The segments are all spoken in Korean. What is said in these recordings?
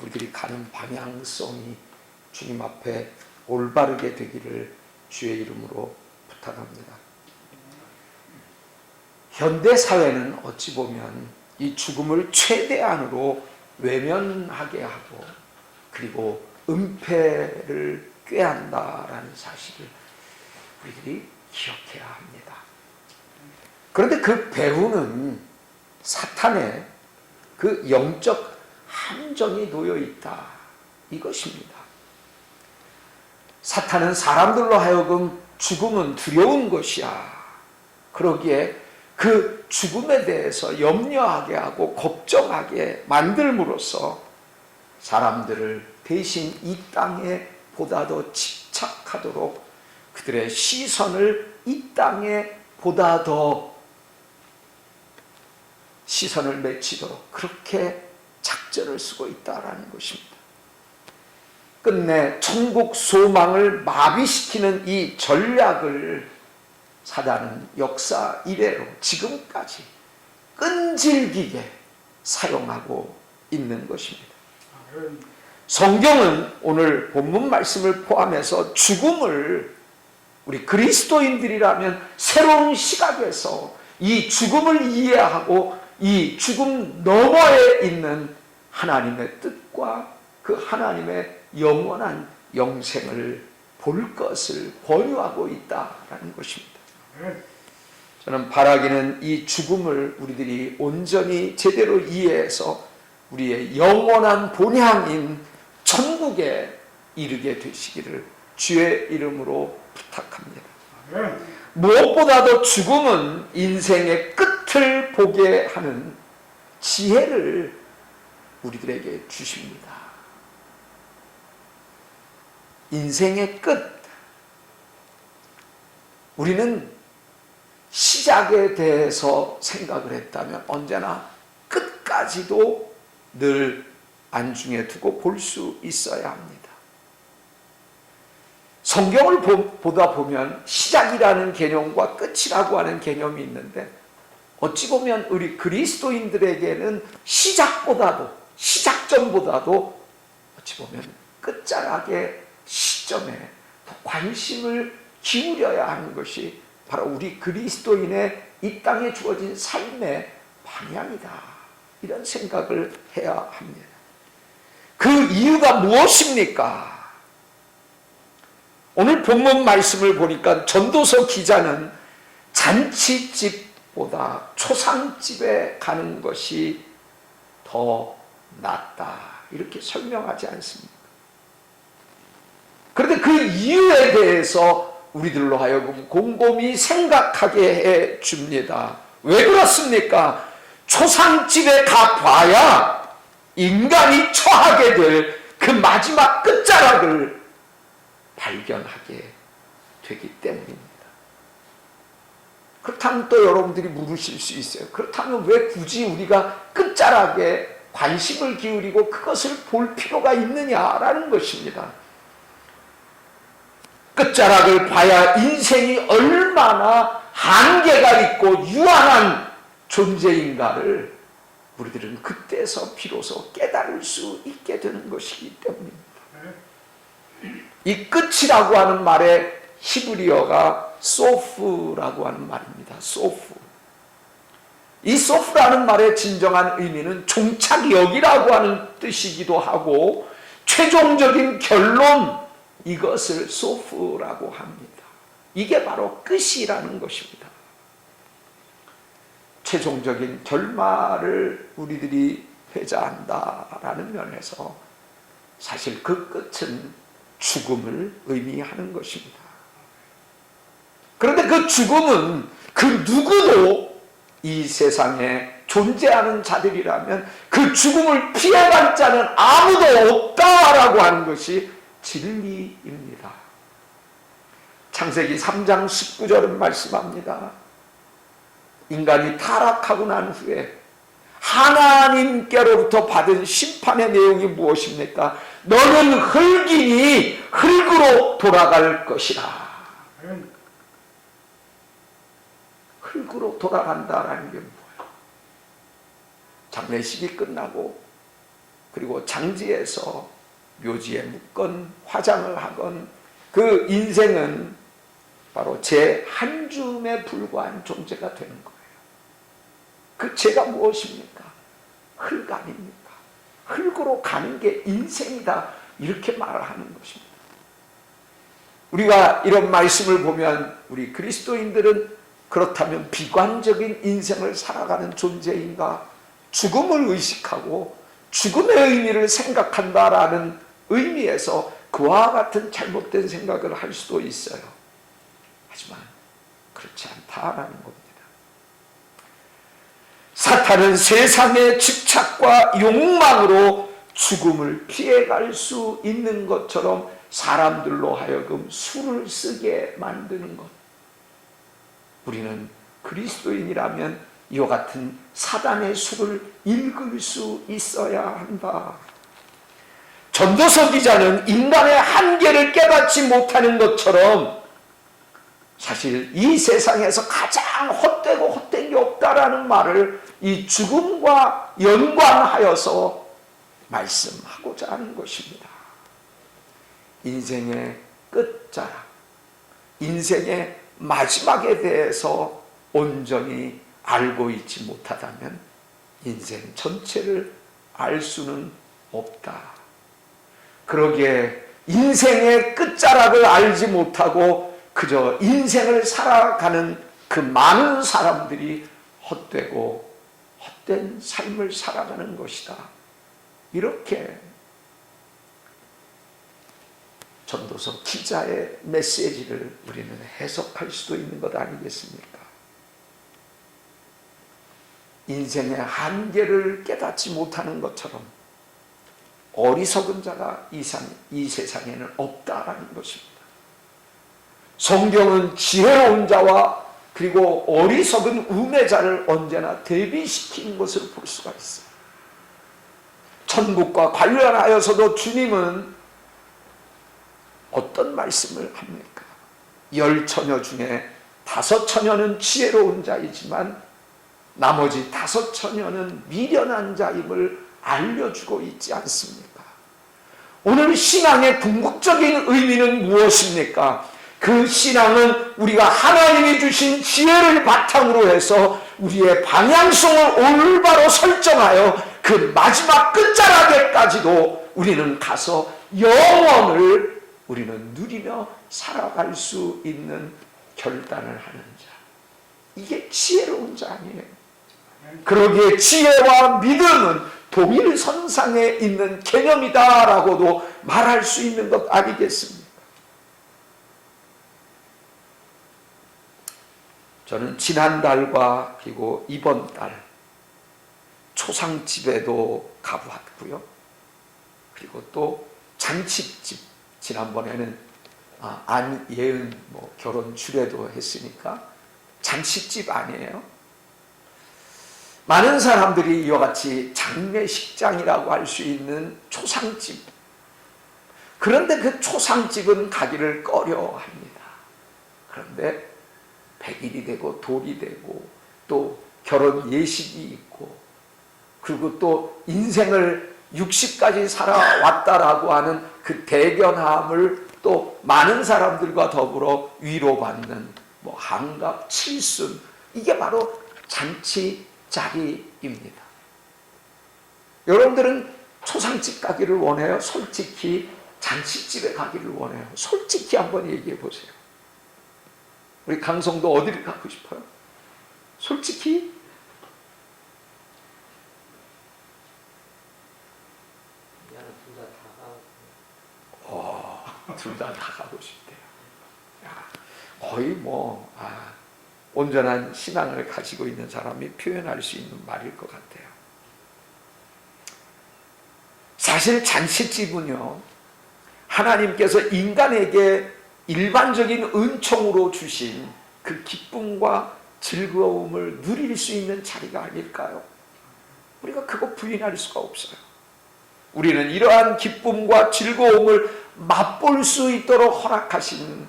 우리들이 가는 방향성이 주님 앞에 올바르게 되기를 주의 이름으로 부탁합니다. 현대 사회는 어찌 보면 이 죽음을 최대한으로 외면하게 하고 그리고 은폐를 꾀한다라는 사실을 우리들이 기억해야 합니다. 그런데 그 배후는 사탄의 그 영적 함정이 놓여 있다 이것입니다. 사탄은 사람들로 하여금 죽음은 두려운 것이야. 그러기에 그 죽음에 대해서 염려하게 하고 걱정하게 만들므로써 사람들을 대신 이 땅에 보다 더 집착하도록 그들의 시선을 이 땅에 보다 더 시선을 맺히도록 그렇게 작전을 쓰고 있다라는 것입니다. 끝내 천국 소망을 마비시키는 이 전략을 사단은 역사 이래로 지금까지 끈질기게 사용하고 있는 것입니다. 성경은 오늘 본문 말씀을 포함해서 죽음을 우리 그리스도인들이라면 새로운 시각에서 이 죽음을 이해하고 이 죽음 너머에 있는 하나님의 뜻과 그 하나님의 영원한 영생을 볼 것을 권유하고 있다라는 것입니다. 저는 바라기는 이 죽음을 우리들이 온전히 제대로 이해해서 우리의 영원한 본향인 천국에 이르게 되시기를 주의 이름으로 부탁합니다. 무엇보다도 죽음은 인생의 끝을 보게 하는 지혜를 우리들에게 주십니다. 인생의 끝. 우리는 시작에 대해서 생각을 했다면 언제나 끝까지도 늘 안중에 두고 볼 수 있어야 합니다. 성경을 보다 보면 시작이라는 개념과 끝이라고 하는 개념이 있는데 어찌 보면 우리 그리스도인들에게는 시작점보다도 어찌 보면 끝자락의 시점에 더 관심을 기울여야 하는 것이 바로 우리 그리스도인의 이 땅에 주어진 삶의 방향이다. 이런 생각을 해야 합니다. 그 이유가 무엇입니까? 오늘 본문 말씀을 보니까 전도서 기자는 잔치집보다 초상집에 가는 것이 더 낫다. 이렇게 설명하지 않습니까? 그런데 그 이유에 대해서 우리들로 하여금 곰곰이 생각하게 해 줍니다. 왜 그렇습니까? 초상집에 가봐야 인간이 처하게 될 그 마지막 끝자락을 발견하게 되기 때문입니다. 그렇다면 또 여러분들이 물으실 수 있어요. 그렇다면 왜 굳이 우리가 끝자락에 관심을 기울이고 그것을 볼 필요가 있느냐라는 것입니다. 끝자락을 봐야 인생이 얼마나 한계가 있고 유한한 존재인가를 우리들은 그때서 비로소 깨달을 수 있게 되는 것이기 때문입니다. 이 끝이라고 하는 말의 히브리어가 소프라고 하는 말입니다. 소프. 이 소프라는 말의 진정한 의미는 종착역이라고 하는 뜻이기도 하고 최종적인 결론, 이것을 소프라고 합니다. 이게 바로 끝이라는 것입니다. 최종적인 결말을 우리들이 회자한다라는 면에서 사실 그 끝은 죽음을 의미하는 것입니다. 그런데 그 죽음은 그 누구도 이 세상에 존재하는 자들이라면 그 죽음을 피해갈 자는 아무도 없다라고 하는 것이 진리입니다. 창세기 3장 19절은 말씀합니다. 인간이 타락하고 난 후에 하나님께로부터 받은 심판의 내용이 무엇입니까? 너는 흙이니 흙으로 돌아갈 것이라. 흙으로 돌아간다라는 게 뭐예요? 장례식이 끝나고 그리고 장지에서 묘지에 묻건 화장을 하건 그 인생은 바로 제 한 줌에 불과한 존재가 되는 거예요. 그 죄가 무엇입니까? 흙 아닙니까? 흙으로 가는 게 인생이다, 이렇게 말을 하는 것입니다. 우리가 이런 말씀을 보면 우리 그리스도인들은 그렇다면 비관적인 인생을 살아가는 존재인가? 죽음을 의식하고 죽음의 의미를 생각한다라는 의미에서 그와 같은 잘못된 생각을 할 수도 있어요. 하지만 그렇지 않다라는 겁니다. 사탄은 세상의 집착과 욕망으로 죽음을 피해갈 수 있는 것처럼 사람들로 하여금 수를 쓰게 만드는 것. 우리는 그리스도인이라면 이와 같은 사단의 수를 읽을 수 있어야 한다. 전도서 기자는 인간의 한계를 깨닫지 못하는 것처럼 사실 이 세상에서 가장 헛되고 헛된 게 없다라는 말을 이 죽음과 연관하여서 말씀하고자 하는 것입니다. 인생의 끝자락, 인생의 마지막에 대해서 온전히 알고 있지 못하다면 인생 전체를 알 수는 없다. 그러기에 인생의 끝자락을 알지 못하고 그저 인생을 살아가는 그 많은 사람들이 헛되고 헛된 삶을 살아가는 것이다. 이렇게 전도서 기자의 메시지를 우리는 해석할 수도 있는 것 아니겠습니까? 인생의 한계를 깨닫지 못하는 것처럼 어리석은 자가 이 세상에는 없다라는 것입니다. 성경은 지혜로운 자와 그리고 어리석은 우매자를 언제나 대비시킨 것을 볼 수가 있어요. 천국과 관련하여서도 주님은 어떤 말씀을 합니까? 10처녀 중에 5처녀는 지혜로운 자이지만 나머지 5처녀는 미련한 자임을 알려주고 있지 않습니까? 오늘 신앙의 궁극적인 의미는 무엇입니까? 그 신앙은 우리가 하나님이 주신 지혜를 바탕으로 해서 우리의 방향성을 올바로 설정하여 그 마지막 끝자락에까지도 우리는 가서 영원을 우리는 누리며 살아갈 수 있는 결단을 하는 자. 이게 지혜로운 자 아니에요. 그러기에 지혜와 믿음은 동일선상에 있는 개념이다라고도 말할 수 있는 것 아니겠습니까? 저는 지난달과 그리고 이번 달 초상집에도 가보았고요. 그리고 또 잔치집, 지난번에는 안예은 결혼 주례도 했으니까 잔치집 아니에요? 많은 사람들이 이와 같이 장례식장이라고 할 수 있는 초상집, 그런데 그 초상집은 가기를 꺼려합니다. 그런데 100일이 되고 돌이 되고 또 결혼 예식이 있고 그리고 또 인생을 60까지 살아왔다라고 하는 그 대견함을 또 많은 사람들과 더불어 위로받는 한갑, 칠순, 이게 바로 잔치 자리입니다. 여러분들은 초상집 가기를 원해요? 솔직히 잔치집에 가기를 원해요? 솔직히 한번 얘기해 보세요. 우리 강성도 어디를 가고 싶어요? 솔직히? 둘 다 가고 싶대요. 거의 온전한 신앙을 가지고 있는 사람이 표현할 수 있는 말일 것 같아요. 사실 잔치집은요, 하나님께서 인간에게 일반적인 은총으로 주신 그 기쁨과 즐거움을 누릴 수 있는 자리가 아닐까요? 우리가 그거 부인할 수가 없어요. 우리는 이러한 기쁨과 즐거움을 맛볼 수 있도록 허락하신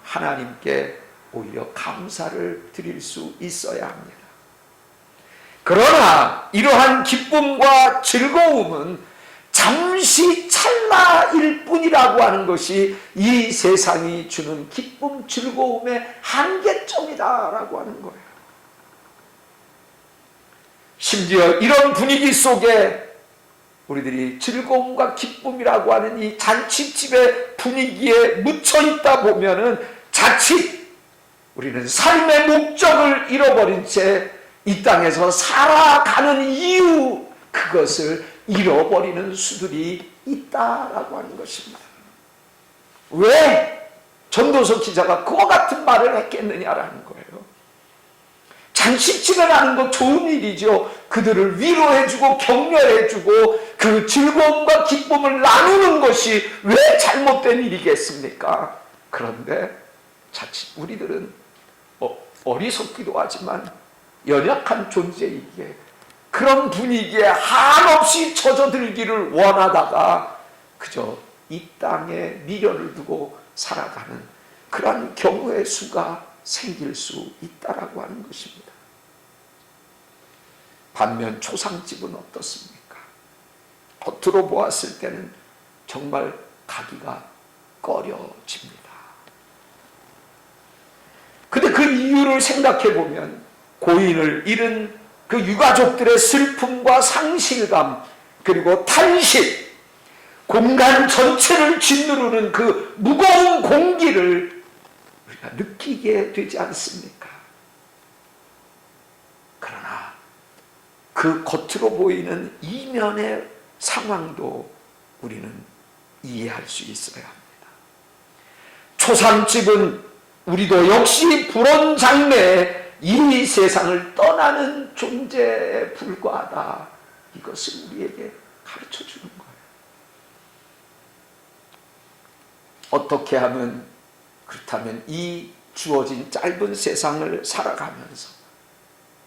하나님께 오히려 감사를 드릴 수 있어야 합니다. 그러나 이러한 기쁨과 즐거움은 잠시 찰나일 뿐이라고 하는 것이 이 세상이 주는 기쁨, 즐거움의 한계점이다라고 하는 거예요. 심지어 이런 분위기 속에 우리들이 즐거움과 기쁨이라고 하는 이 잔치집의 분위기에 묻혀 있다 보면은 자칫 우리는 삶의 목적을 잃어버린 채 이 땅에서 살아가는 이유, 그것을 잃어버리는 수들이 있다라고 하는 것입니다. 왜 전도서 기자가 그와 같은 말을 했겠느냐라는 거예요. 잔치집에 가는 거 좋은 일이죠. 그들을 위로해주고 격려해주고 그 즐거움과 기쁨을 나누는 것이 왜 잘못된 일이겠습니까? 그런데 자칫 우리들은 어리석기도 하지만 연약한 존재이기에 그런 분위기에 한없이 젖어들기를 원하다가 그저 이 땅에 미련을 두고 살아가는 그런 경우의 수가 생길 수 있다라고 하는 것입니다. 반면 초상집은 어떻습니까? 겉으로 보았을 때는 정말 가기가 꺼려집니다. 근데 그 이유를 생각해 보면 고인을 잃은 그 유가족들의 슬픔과 상실감, 그리고 탄식, 공간 전체를 짓누르는 그 무거운 공기를 우리가 느끼게 되지 않습니까? 그러나 그 겉으로 보이는 이면의 상황도 우리는 이해할 수 있어야 합니다. 초상집은 우리도 역시 불온 장래에 이 세상을 떠나는 존재에 불과하다. 이것을 우리에게 가르쳐 주는 거예요. 어떻게 하면, 그렇다면 이 주어진 짧은 세상을 살아가면서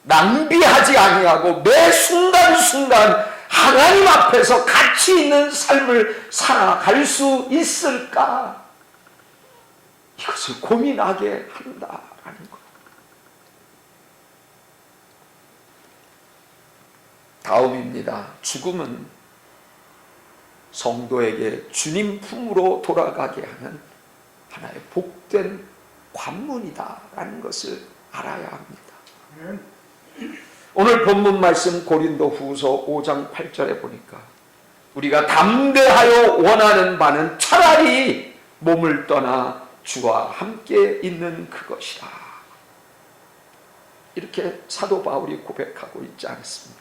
낭비하지 아니하고 매 순간순간 하나님 앞에서 가치 있는 삶을 살아갈 수 있을까? 이것을 고민하게 한다라는 거예요. 다음입니다. 죽음은 성도에게 주님 품으로 돌아가게 하는 하나의 복된 관문이다라는 것을 알아야 합니다. 오늘 본문 말씀 고린도후서 5장 8절에 보니까 우리가 담대하여 원하는 바는 차라리 몸을 떠나 주와 함께 있는 그것이다. 이렇게 사도 바울이 고백하고 있지 않습니까?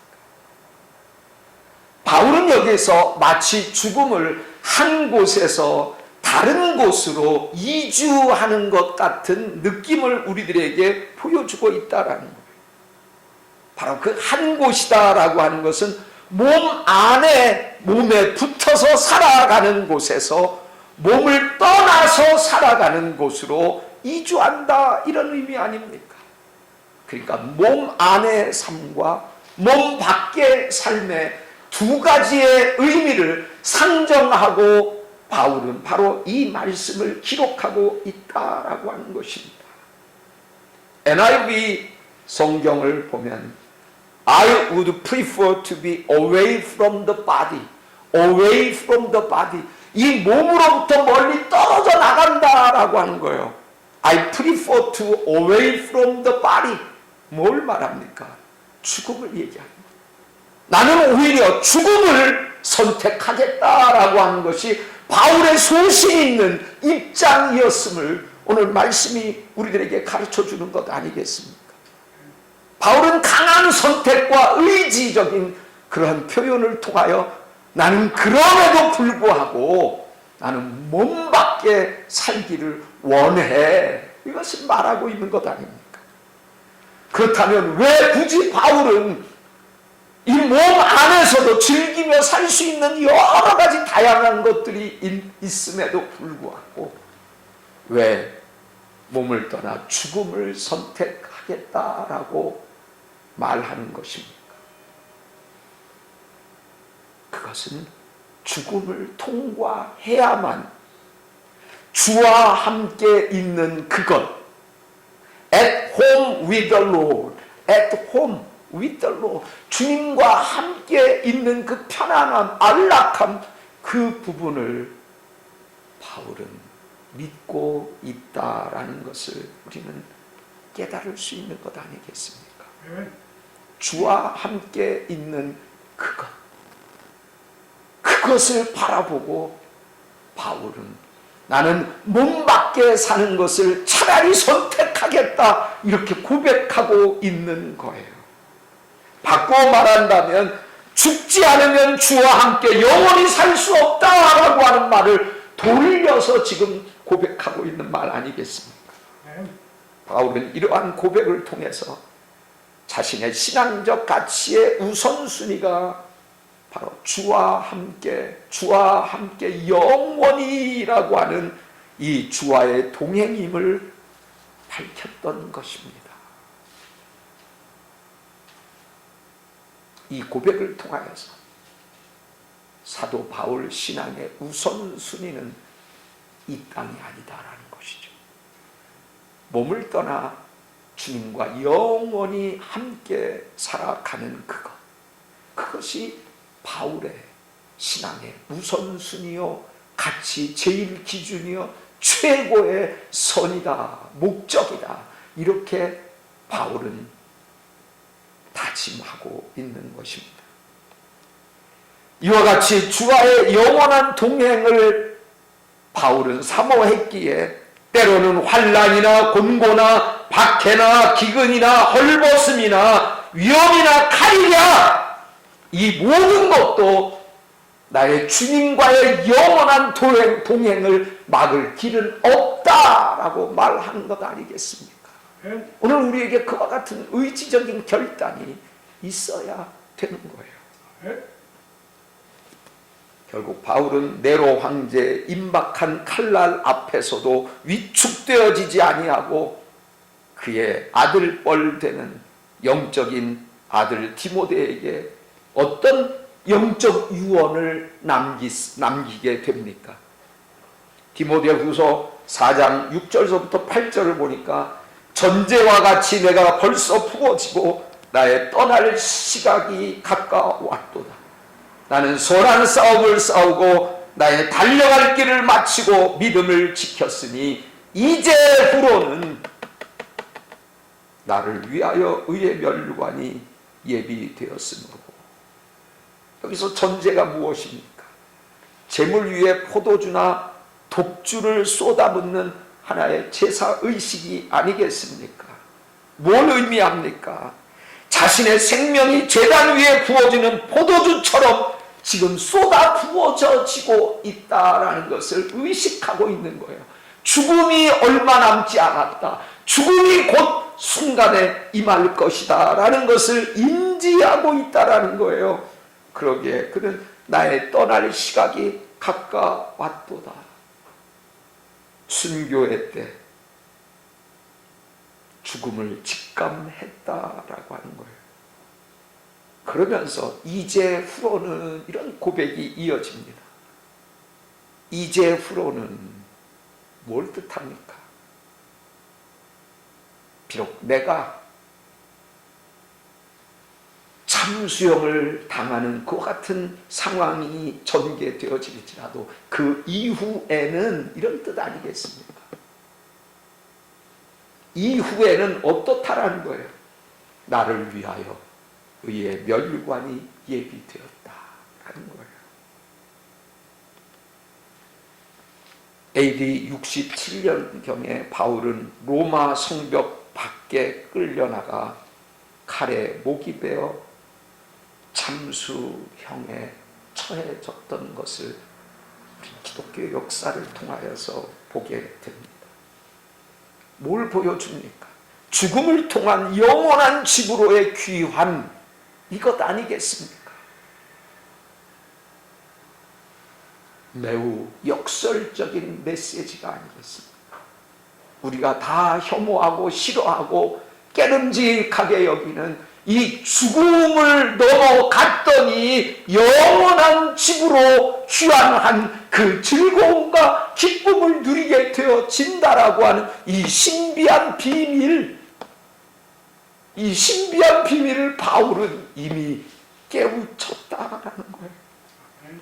바울은 여기에서 마치 죽음을 한 곳에서 다른 곳으로 이주하는 것 같은 느낌을 우리들에게 보여주고 있다라는 거예요. 바로 그 한 곳이다라고 하는 것은 몸 안에, 몸에 붙어서 살아가는 곳에서 몸을 떠나서 살아가는 곳으로 이주한다, 이런 의미 아닙니까? 그러니까 몸 안의 삶과 몸 밖의 삶의 두 가지의 의미를 상정하고 바울은 바로 이 말씀을 기록하고 있다라고 하는 것입니다. NIV 성경을 보면 I would prefer to be away from the body. Away from the body. 이 몸으로부터 멀리 떨어져 나간다라고 하는 거예요. I prefer to away from the body. 뭘 말합니까? 죽음을 얘기합니다. 나는 오히려 죽음을 선택하겠다라고 하는 것이 바울의 소신 있는 입장이었음을 오늘 말씀이 우리들에게 가르쳐주는 것 아니겠습니까? 바울은 강한 선택과 의지적인 그러한 표현을 통하여 나는 그럼에도 불구하고 나는 몸 밖에 살기를 원해, 이것을 말하고 있는 것 아닙니까? 그렇다면 왜 굳이 바울은 이 몸 안에서도 즐기며 살 수 있는 여러 가지 다양한 것들이 있음에도 불구하고 왜 몸을 떠나 죽음을 선택하겠다라고 말하는 것입니까? 그것은 죽음을 통과해야만 주와 함께 있는 그것, at home with the Lord, at home, 윗덜로 주님과 함께 있는 그 편안함, 안락함, 그 부분을 바울은 믿고 있다라는 것을 우리는 깨달을 수 있는 것 아니겠습니까? 주와 함께 있는 그것을 바라보고 바울은 나는 몸 밖에 사는 것을 차라리 선택하겠다 이렇게 고백하고 있는 거예요. 바꿔 말한다면 죽지 않으면 주와 함께 영원히 살 수 없다라고 하는 말을 돌려서 지금 고백하고 있는 말 아니겠습니까? 바울은 이러한 고백을 통해서 자신의 신앙적 가치의 우선순위가 바로 주와 함께 영원히라고 하는 이 주와의 동행임을 밝혔던 것입니다. 이 고백을 통하여서 사도 바울 신앙의 우선순위는 이 땅이 아니다라는 것이죠. 몸을 떠나 주님과 영원히 함께 살아가는 그것이 바울의 신앙의 우선순위요, 가치, 제일 기준이요, 최고의 선이다, 목적이다. 이렇게 바울은 다짐하고 있는 것입니다. 이와 같이 주와의 영원한 동행을 바울은 사모했기에 때로는 환난이나 곤고나 박해나 기근이나 헐벗음이나 위험이나 칼이냐 이 모든 것도 나의 주님과의 영원한 동행을 막을 길은 없다라고 말하는 것 아니겠습니까? 오늘 우리에게 그와 같은 의지적인 결단이 있어야 되는 거예요. 결국 바울은 네로 황제의 임박한 칼날 앞에서도 위축되어지지 아니하고 그의 아들뻘 되는 영적인 아들 디모데에게 어떤 영적 유언을 남기게 됩니까? 디모데후서 4장 6절서부터 8절을 보니까 전제와 같이 내가 벌써 부어지고 나의 떠날 시각이 가까웠도다. 나는 선한 싸움을 싸우고 나의 달려갈 길을 마치고 믿음을 지켰으니 이제후로는 나를 위하여 의의 멸관이 예비되었으므로. 여기서 전제가 무엇입니까? 재물 위에 포도주나 독주를 쏟아붓는 하나의 제사의식이 아니겠습니까? 뭘 의미합니까? 자신의 생명이 제단 위에 부어지는 포도주처럼 지금 쏟아 부어지고 있다라는 것을 의식하고 있는 거예요. 죽음이 얼마 남지 않았다. 죽음이 곧 순간에 임할 것이다 라는 것을 인지하고 있다라는 거예요. 그러기에 그는 나의 떠날 시각이 가까웠도다. 순교회 때 죽음을 직감했다라고 하는 거예요. 그러면서 이제후로는 이런 고백이 이어집니다. 이제후로는 뭘 뜻합니까? 비록 내가 참수형을 당하는 그와 같은 상황이 전개되어질지라도 그 이후에는 이런 뜻 아니겠습니까? 이후에는 어떻다라는 거예요? 나를 위하여 의의 멸관이 예비되었다라는 거예요. AD 67년경에 바울은 로마 성벽 밖에 끌려나가 칼에 목이 베어 참수형에 처해졌던 것을 우리 기독교 역사를 통하여서 보게 됩니다. 뭘 보여줍니까? 죽음을 통한 영원한 집으로의 귀환, 이것 아니겠습니까? 매우 역설적인 메시지가 아니겠습니까? 우리가 다 혐오하고 싫어하고 깨름직하게 여기는 이 죽음을 넘어갔더니 영원한 집으로 귀환한 그 즐거움과 기쁨을 누리게 되어진다라고 하는 이 신비한 비밀, 이 신비한 비밀을 바울은 이미 깨우쳤다라는 거예요.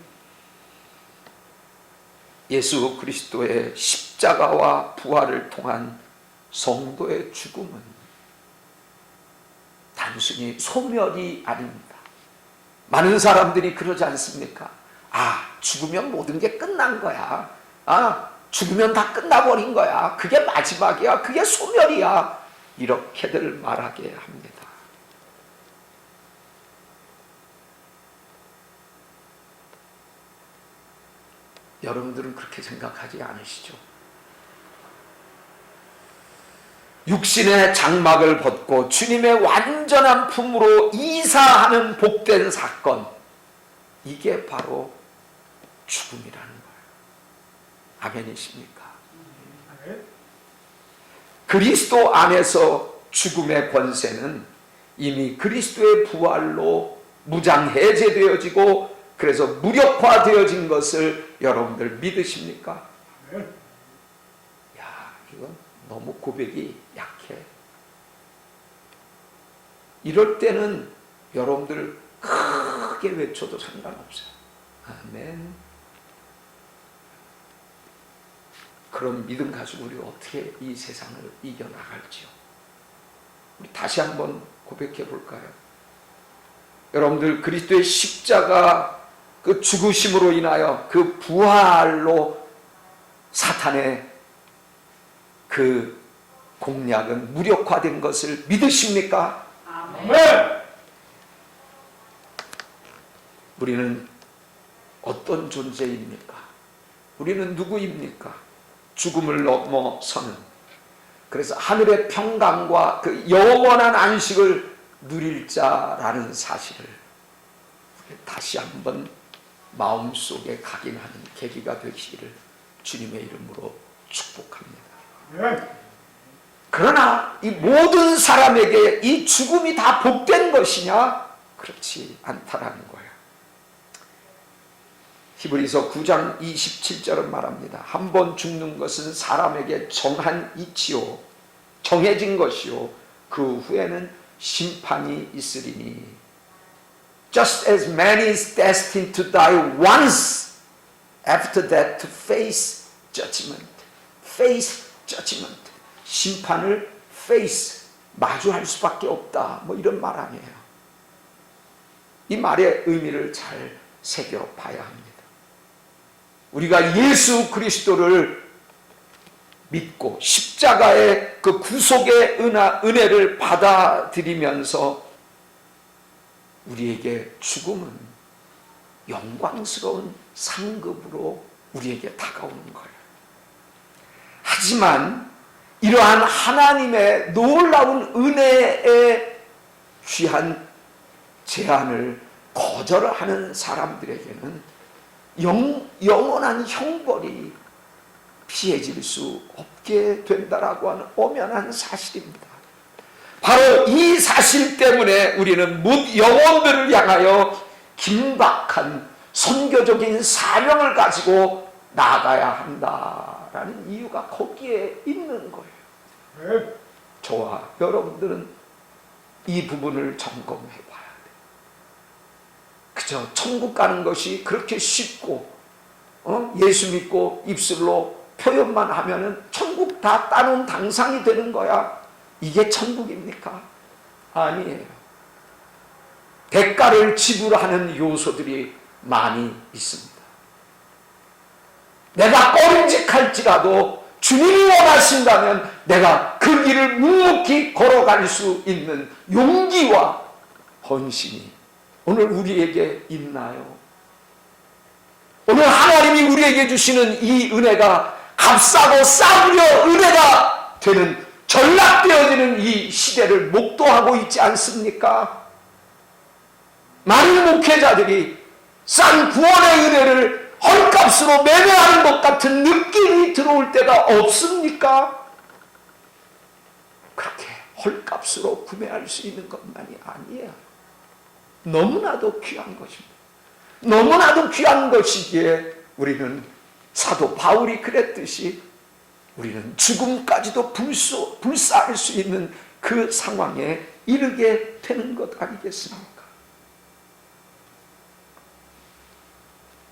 예수 그리스도의 십자가와 부활을 통한 성도의 죽음은 단순히 소멸이 아닙니다. 많은 사람들이 그러지 않습니까? 죽으면 모든 게 끝난 거야. 죽으면 다 끝나버린 거야. 그게 마지막이야. 그게 소멸이야. 이렇게들 말하게 합니다. 여러분들은 그렇게 생각하지 않으시죠? 육신의 장막을 벗고 주님의 완전한 품으로 이사하는 복된 사건, 이게 바로 죽음이라는 거예요. 아멘이십니까? 그리스도 안에서 죽음의 권세는 이미 그리스도의 부활로 무장해제되어지고 그래서 무력화되어진 것을 여러분들 믿으십니까? 이건 너무 고백이 약해. 이럴 때는 여러분들 크게 외쳐도 상관없어요. 아멘. 그런 믿음 가지고 우리 어떻게 이 세상을 이겨나갈지요? 우리 다시 한번 고백해 볼까요? 여러분들 그리스도의 십자가 그 죽으심으로 인하여 그 부활로 사탄의 그 공략은 무력화된 것을 믿으십니까? 아멘. 우리는 어떤 존재입니까? 우리는 누구입니까? 죽음을 넘어서는, 그래서 하늘의 평강과 그 영원한 안식을 누릴 자라는 사실을 다시 한번 마음속에 각인하는 계기가 되시기를 주님의 이름으로 축복합니다. 그러나 이 모든 사람에게 이 죽음이 다 복된 것이냐? 그렇지 않다라는 거예요. 히브리서 9장 27절은 말합니다. 한 번 죽는 것은 사람에게 정한 이치요, 정해진 것이요, 그 후에는 심판이 있으리니 Just as man is destined to die once, after that to face judgment. Face judgment. 심판을 face, 마주할 수밖에 없다. 뭐 이런 말 아니에요. 이 말의 의미를 잘 새겨봐야 합니다. 우리가 예수 그리스도를 믿고 십자가의 그 구속의 은혜를 받아들이면서 우리에게 죽음은 영광스러운 상급으로 우리에게 다가오는 거예요. 하지만 이러한 하나님의 놀라운 은혜에 귀한 제안을 거절하는 사람들에게는 영원한 형벌이 피해질 수 없게 된다라고 하는 엄연한 사실입니다. 바로 이 사실 때문에 우리는 영혼들을 향하여 긴박한 선교적인 사명을 가지고 나아가야 한다라는 이유가 거기에 있는 거예요. 저와 여러분들은 이 부분을 점검해 봐야 돼요. 그저 천국 가는 것이 그렇게 쉽고 예수 믿고 입술로 표현만 하면은 천국 다 따놓은 당상이 되는 거야. 이게 천국입니까? 아니에요. 대가를 지불하는 요소들이 많이 있습니다. 내가 꺼림직할지라도 주님이 원하신다면 내가 그 길을 묵묵히 걸어갈 수 있는 용기와 헌신이 오늘 우리에게 있나요? 오늘 하나님이 우리에게 주시는 이 은혜가 값싸고 싸구려 은혜가 되는 전락되어지는 이 시대를 목도하고 있지 않습니까? 많은 목회자들이 싼 구원의 은혜를 헐값으로 매매하는 것 같은 느낌이 들어올 때가 없습니까? 그렇게 헐값으로 구매할 수 있는 것만이 아니에요. 너무나도 귀한 것입니다. 너무나도 귀한 것이기에 우리는 사도 바울이 그랬듯이 우리는 죽음까지도 불사할 수 있는 그 상황에 이르게 되는 것 아니겠습니까?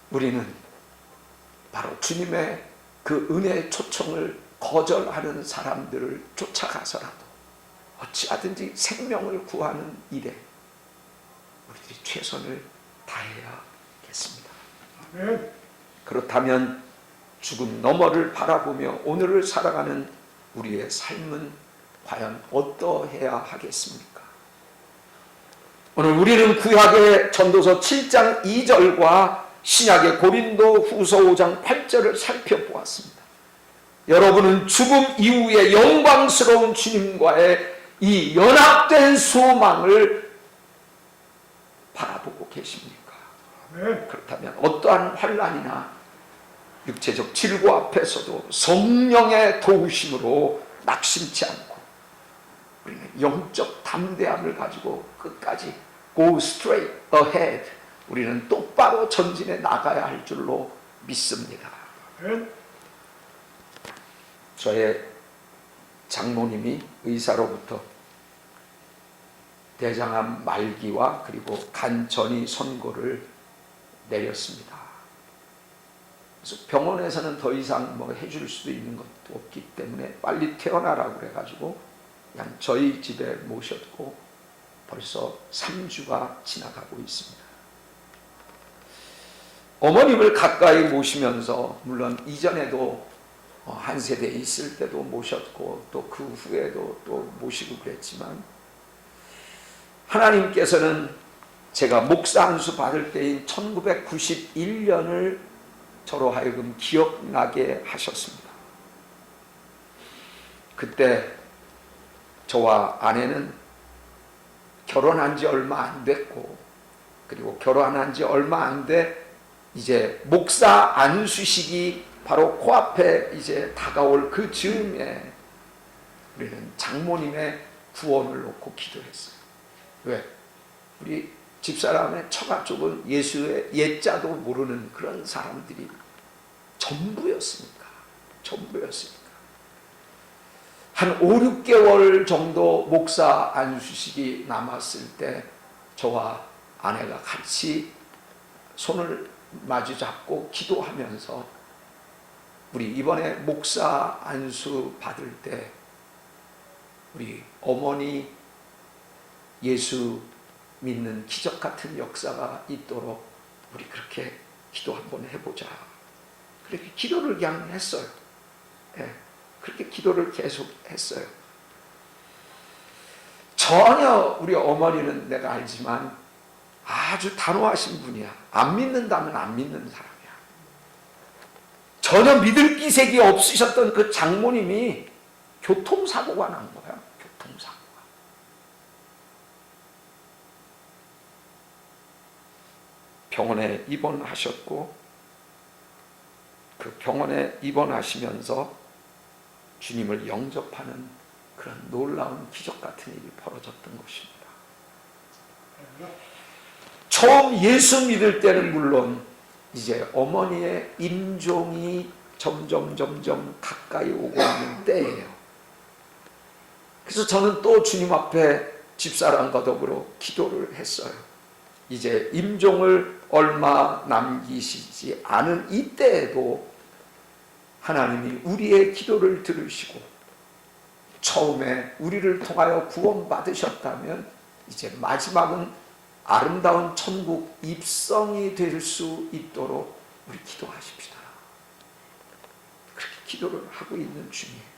우리는 바로 주님의 그 은혜의 초청을 거절하는 사람들을 쫓아가서라도 어찌하든지 생명을 구하는 일에 우리들이 최선을 다해야겠습니다. 아멘. 그렇다면 죽음 너머를 바라보며 오늘을 살아가는 우리의 삶은 과연 어떠해야 하겠습니까? 오늘 우리는 구약의 전도서 7장 2절과 신약의 고린도 후서 5장 8절을 살펴보았습니다. 여러분은 죽음 이후에 영광스러운 주님과의 이 연합된 소망을 바라보고 계십니까? 아멘. 그렇다면 어떠한 환난이나 육체적 질고 앞에서도 성령의 도우심으로 낙심치 않고 우리는 영적 담대함을 가지고 끝까지 go straight ahead, 우리는 똑바로 전진해 나가야 할 줄로 믿습니다. 아멘. 저의 장모님이 의사로부터 대장암 말기와 그리고 간 전이 선고를 내렸습니다. 그래서 병원에서는 더 이상 뭐 해줄 수도 있는 것도 없기 때문에 빨리 태어나라고 그래가지고 그냥 저희 집에 모셨고 벌써 3주가 지나가고 있습니다. 어머님을 가까이 모시면서 물론 이전에도 한 세대 있을 때도 모셨고 또 그 후에도 또 모시고 그랬지만 하나님께서는 제가 목사 안수 받을 때인 1991년을 저로 하여금 기억나게 하셨습니다. 그때 저와 아내는 결혼한 지 얼마 안 됐고 그리고 결혼한 지 얼마 안 돼 이제 목사 안수식이 바로 코앞에 이제 다가올 그 즈음에 우리는 장모님의 구원을 놓고 기도했어요. 왜? 우리 집사람의 처가 쪽은 예수의 예자도 모르는 그런 사람들이 전부였으니까. 한 5, 6개월 정도 목사 안수식이 남았을 때 저와 아내가 같이 손을 마주 잡고 기도하면서 우리 이번에 목사 안수 받을 때 우리 어머니 예수 믿는 기적 같은 역사가 있도록 우리 그렇게 기도 한번 해보자. 그렇게 기도를 그냥 했어요. 예, 그렇게 기도를 계속 했어요. 전혀 우리 어머니는 내가 알지만 아주 단호하신 분이야. 안 믿는다면 안 믿는 사람이야. 전혀 믿을 기색이 없으셨던 그 장모님이 교통사고가 난 거야. 교통사고가. 병원에 입원하셨고 그 병원에 입원하시면서 주님을 영접하는 그런 놀라운 기적 같은 일이 벌어졌던 것입니다. 처음 예수 믿을 때는 물론 이제 어머니의 임종이 점점 가까이 오고 있는 때예요. 그래서 저는 또 주님 앞에 집사람과 더불어 기도를 했어요. 이제 임종을 얼마 남기시지 않은 이때에도 하나님이 우리의 기도를 들으시고 처음에 우리를 통하여 구원받으셨다면 이제 마지막은 아름다운 천국 입성이 될 수 있도록 우리 기도하십시다. 그렇게 기도를 하고 있는 중이에요.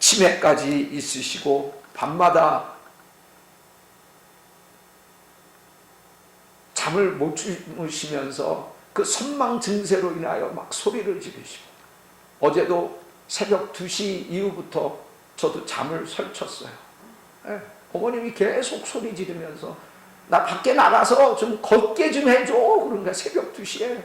치매까지 있으시고 밤마다 잠을 못 주무시면서 그 선망 증세로 인하여 막 소리를 지르시고 어제도 새벽 2시 이후부터 저도 잠을 설쳤어요. 네. 어머님이 계속 소리 지르면서 나 밖에 나가서 좀 걷게 좀 해줘. 그러니까 새벽 2시에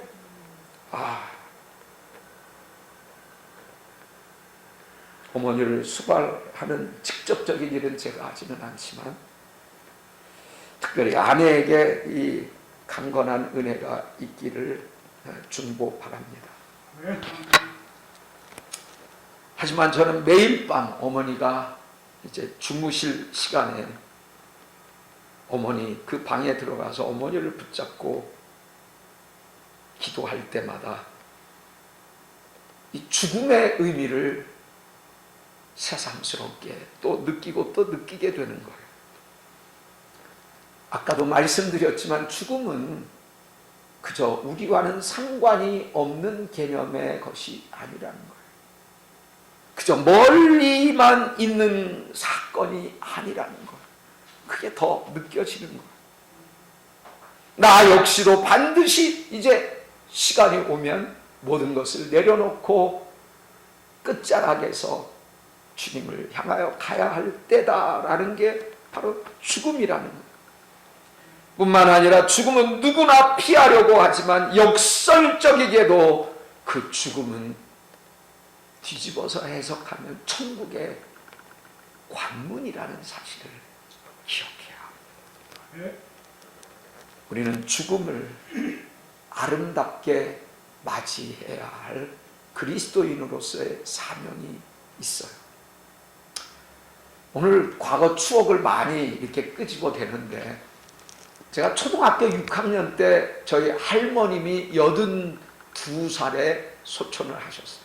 어머니를 수발하는 직접적인 일은 제가 하지는 않지만 특별히 아내에게 이 강건한 은혜가 있기를 중보 바랍니다. 하지만 저는 매일 밤 어머니가 이제 주무실 시간에 어머니 그 방에 들어가서 어머니를 붙잡고 기도할 때마다 이 죽음의 의미를 새삼스럽게 또 느끼고 또 느끼게 되는 거예요. 아까도 말씀드렸지만 죽음은 그저 우리와는 상관이 없는 개념의 것이 아니라는 거예요. 그저 멀리만 있는 사건이 아니라는 거예요. 그게 더 느껴지는 거예요. 나 역시도 반드시 이제 시간이 오면 모든 것을 내려놓고 끝자락에서 주님을 향하여 가야 할 때다라는 게 바로 죽음이라는 거예요. 뿐만 아니라 죽음은 누구나 피하려고 하지만 역설적이게도 그 죽음은 뒤집어서 해석하면 천국의 관문이라는 사실을 기억해야 합니다. 우리는 죽음을 아름답게 맞이해야 할 그리스도인으로서의 사명이 있어요. 오늘 과거 추억을 많이 이렇게 끄집어 대는데 제가 초등학교 6학년 때 저희 할머님이 82살에 소천을 하셨어요.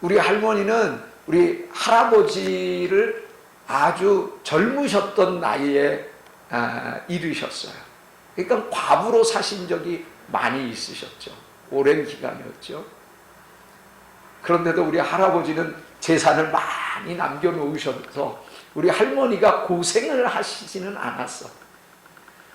우리 할머니는 우리 할아버지를 아주 젊으셨던 나이에 잃으셨어요. 그러니까 과부로 사신 적이 많이 있으셨죠. 오랜 기간이었죠. 그런데도 우리 할아버지는 재산을 많이 남겨놓으셔서 우리 할머니가 고생을 하시지는 않았어.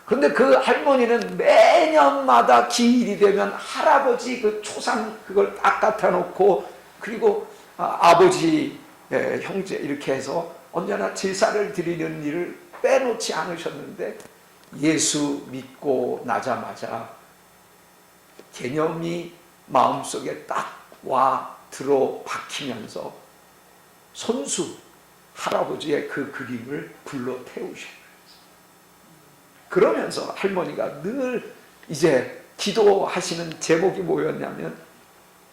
그런데 그 할머니는 매년마다 기일이 되면 할아버지 그 초상 그걸 딱 갖다 놓고 그리고 아버지 형제 이렇게 해서 언제나 제사를 드리는 일을 빼놓지 않으셨는데 예수 믿고 나자마자 개념이 마음속에 딱 와 들어 박히면서 손수 할아버지의 그 그림을 불러 태우셨어요. 그러면서 할머니가 늘 이제 기도하시는 제목이 뭐였냐면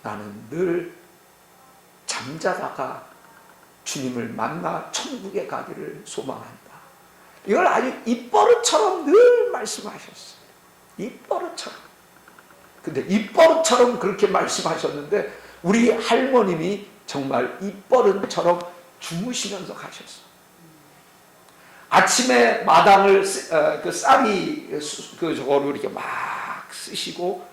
나는 늘 잠자다가 주님을 만나 천국에 가기를 소망한다. 이걸 아주 입버릇처럼 늘 말씀하셨어요. 입버릇처럼. 근데 입버릇처럼 그렇게 말씀하셨는데 우리 할머님이 정말 입버릇처럼 주무시면서 가셨어요. 아침에 마당을 그 쌀이 그 저거로 이렇게 막 쓰시고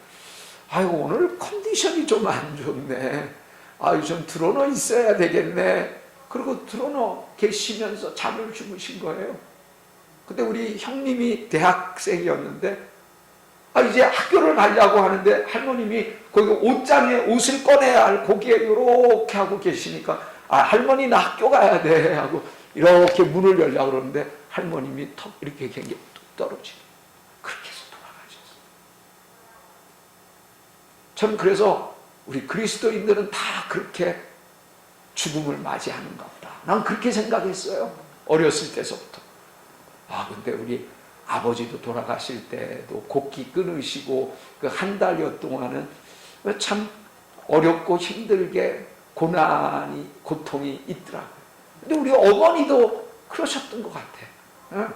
아이고 오늘 컨디션이 좀 안 좋네. 아유 좀 드러누워 있어야 되겠네. 그리고 드러누워 계시면서 잠을 주무신 거예요. 근데 우리 형님이 대학생이었는데 이제 학교를 가려고 하는데 할머님이 거기 옷장에 옷을 꺼내야 할 거기에 이렇게 하고 계시니까 할머니 나 학교 가야 돼 하고 이렇게 문을 열려고 그러는데 할머님이 턱 이렇게 갱게 뚝 떨어지고 그렇게 해서 돌아가셨어요. 전 그래서 우리 그리스도인들은 다 그렇게 죽음을 맞이하는가 보다. 난 그렇게 생각했어요. 어렸을 때서부터. 근데 우리 아버지도 돌아가실 때도 곡기 끊으시고 그 한 달여 동안은 참 어렵고 힘들게 고통이 있더라고요. 근데 우리 어머니도 그러셨던 것 같아.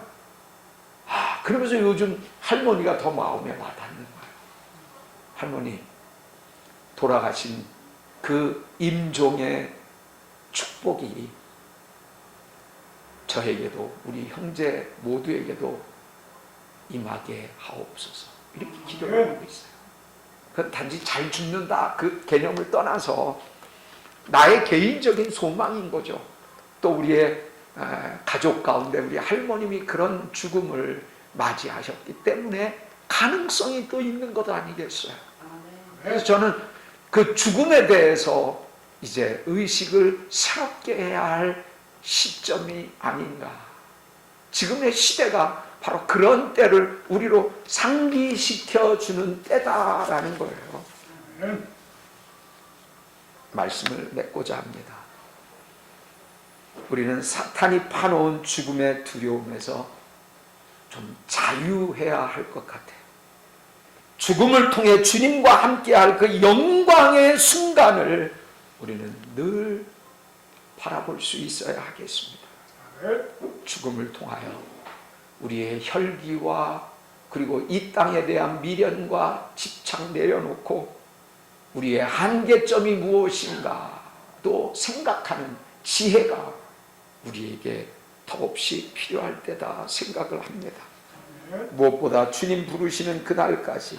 그러면서 요즘 할머니가 더 마음에 와닿는 거예요. 할머니 돌아가신 그 임종의 축복이 저에게도 우리 형제 모두에게도 임하게 하옵소서. 이렇게 기도를 하고 있어요. 그건 단지 잘 죽는다 그 개념을 떠나서 나의 개인적인 소망인 거죠. 또 우리의 가족 가운데 우리 할머님이 그런 죽음을 맞이하셨기 때문에 가능성이 또 있는 것 아니겠어요. 그래서 저는 그 죽음에 대해서 이제 의식을 새롭게 해야 할 시점이 아닌가. 지금의 시대가 바로 그런 때를 우리로 상기시켜주는 때다라는 거예요. 말씀을 맺고자 합니다. 우리는 사탄이 파놓은 죽음의 두려움에서 좀 자유해야 할 것 같아요. 죽음을 통해 주님과 함께할 그 영광의 순간을 우리는 늘 바라볼 수 있어야 하겠습니다. 아멘. 죽음을 통하여 우리의 혈기와 그리고 이 땅에 대한 미련과 집착 내려놓고 우리의 한계점이 무엇인가 또 생각하는 지혜가 우리에게 더없이 필요할 때다 생각을 합니다. 무엇보다 주님 부르시는 그날까지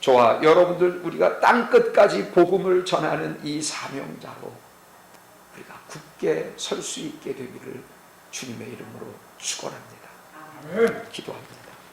저와 여러분들 우리가 땅끝까지 복음을 전하는 이 사명자로 우리가 굳게 설 수 있게 되기를 주님의 이름으로 축원합니다. 아멘. 기도합니다.